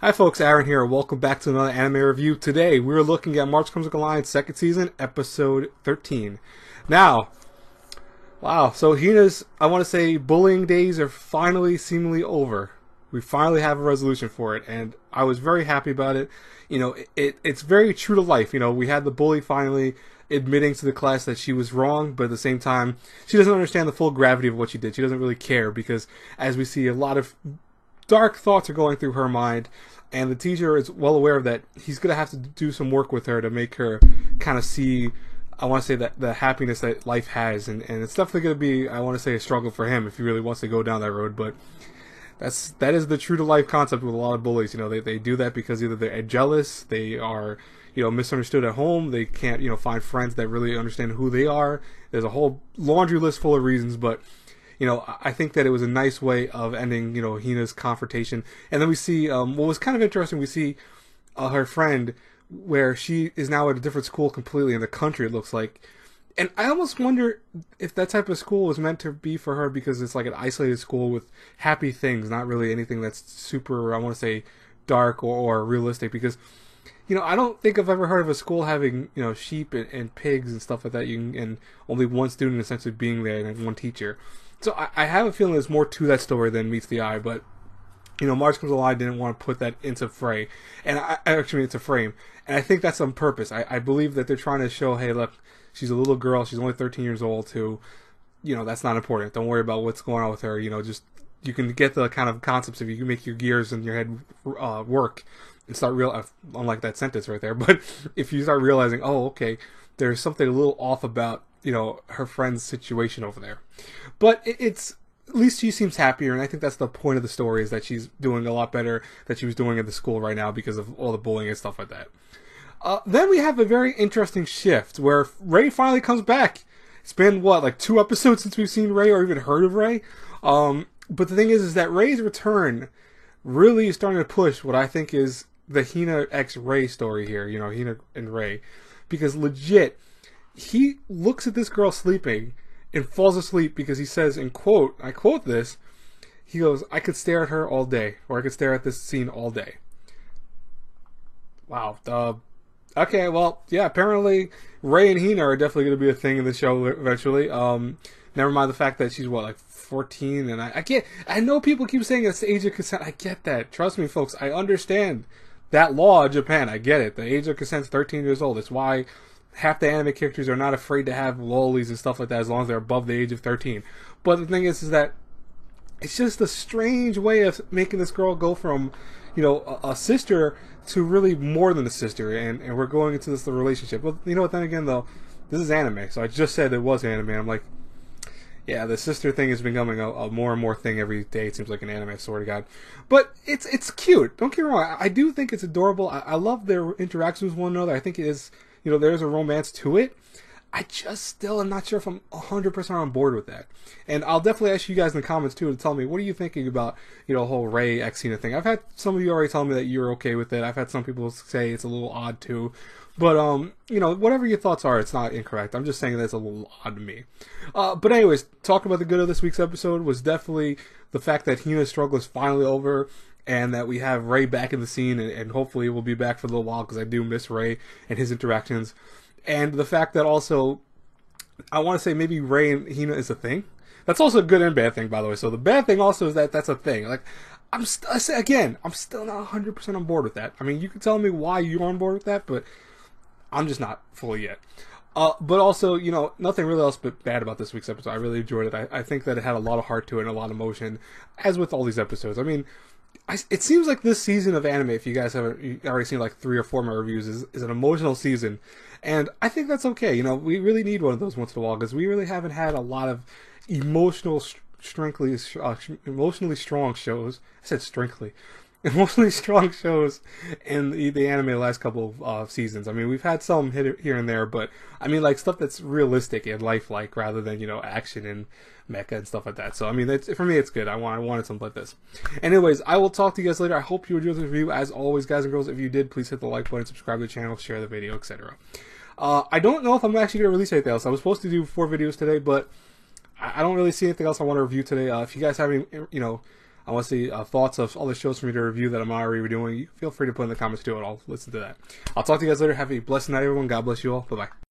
Hi folks, Aaron here. Welcome back to another anime review. Today we're looking at March Comes Alliance second season, episode 13. Now, wow, so Hina's, I want to say, bullying days are finally seemingly over. We finally have a resolution for it, and I was very happy about it. You know, it's very true to life. You know, we had the bully finally admitting to the class that she was wrong, but at the same time, she doesn't understand the full gravity of what she did. She doesn't really care because, as we see, a lot of dark thoughts are going through her mind, and the teacher is well aware of that. He's going to have to do some work with her to make her kind of see, I want to say, that the happiness that life has, and it's definitely going to be, I want to say, a struggle for him if he really wants to go down that road, but that is the true to life concept with a lot of bullies. You know, they do that because either they're jealous, they are, you know, misunderstood at home, they can't, you know, find friends that really understand who they are. There's a whole laundry list full of reasons, but you know, I think that it was a nice way of ending, you know, Hina's confrontation. And then we see, what was kind of interesting, we see her friend, where she is now at a different school completely in the country, it looks like. And I almost wonder if that type of school was meant to be for her because it's like an isolated school with happy things, not really anything that's super, I want to say, dark or realistic. Because, you know, I don't think I've ever heard of a school having, you know, sheep and pigs and stuff like that, and only one student essentially being there and one teacher. So I have a feeling there's more to that story than meets the eye, but, you know, March Comes Alive didn't want to put that into fray, and I actually into frame, and I think that's on purpose. I believe that they're trying to show, hey, look, she's a little girl, she's only 13 years old, too, you know, that's not important. Don't worry about what's going on with her, you know, just, you can get the kind of concepts if you can make your gears in your head work and start unlike that sentence right there, but if you start realizing, oh, okay, there's something a little off about, you know, her friend's situation over there. But it's, at least she seems happier, and I think that's the point of the story, is that she's doing a lot better than she was doing at the school right now because of all the bullying and stuff like that. Then we have a very interesting shift where Ray finally comes back. It's been, what, like 2 episodes since we've seen Ray or even heard of Ray? But the thing is that Ray's return really is starting to push what I think is the Hina x Ray story here, you know, Hina and Ray. Because legit, he looks at this girl sleeping and falls asleep because he says, in quote, I quote this, he goes, I could stare at her all day, or I could stare at this scene all day. Wow. Okay, well, yeah, apparently Ray and Hina are definitely going to be a thing in the show eventually. Never mind the fact that she's, what, like 14, and I know people keep saying it's the age of consent. I get that. Trust me, folks, I understand that law in Japan. I get it. The age of consent is 13 years old. That's why half the anime characters are not afraid to have lolis and stuff like that as long as they're above the age of 13. But the thing is that it's just a strange way of making this girl go from, you know, a sister to really more than a sister, and we're going into this relationship. Well, you know what, then again, though, this is anime, so I just said it was anime. I'm like, yeah, the sister thing is becoming a more and more thing every day. It seems like an anime, I swear to God. But it's cute. Don't get me wrong. I do think it's adorable. I love their interactions with one another. I think it is, you know, there's a romance to it. I just still am not sure if I'm 100% on board with that. And I'll definitely ask you guys in the comments, too, to tell me, what are you thinking about, you know, the whole Ray X Hina thing? I've had some of you already tell me that you're okay with it. I've had some people say it's a little odd, too. But, you know, whatever your thoughts are, it's not incorrect. I'm just saying that's a little odd to me. But anyways, talking about the good of this week's episode was definitely the fact that Hina's struggle is finally over, and that we have Ray back in the scene, and hopefully we'll be back for a little while, because I do miss Ray and his interactions. And the fact that also, I want to say maybe Ray and Hina is a thing. That's also a good and bad thing, by the way. So the bad thing also is that that's a thing. Like, I'm still not 100% on board with that. I mean, you can tell me why you're on board with that, but I'm just not fully yet. But also, you know, nothing really else but bad about this week's episode. I really enjoyed it. I think that it had a lot of heart to it and a lot of emotion, as with all these episodes. I mean, it seems like this season of anime, if you guys haven't already seen like 3 or 4 of my reviews, is an emotional season. And I think that's okay. You know, we really need one of those once in a while, because we really haven't had a lot of emotionally strong shows. I said strengthly. Emotionally strong shows in the anime the last couple of seasons. I mean, we've had some hit here and there, but I mean, like, stuff that's realistic and lifelike rather than, you know, action and mecha and stuff like that. So, I mean, for me, it's good. I wanted something like this. Anyways, I will talk to you guys later. I hope you enjoyed this review. As always, guys and girls, if you did, please hit the like button, subscribe to the channel, share the video, etc. I don't know if I'm actually going to release anything else. I was supposed to do 4 videos today, but I don't really see anything else I want to review today. If you guys have any, you know, I want to see thoughts of other shows for me to review that I'm already reviewing. Feel free to put in the comments too, and I'll listen to that. I'll talk to you guys later. Have a blessed night, everyone. God bless you all. Bye-bye.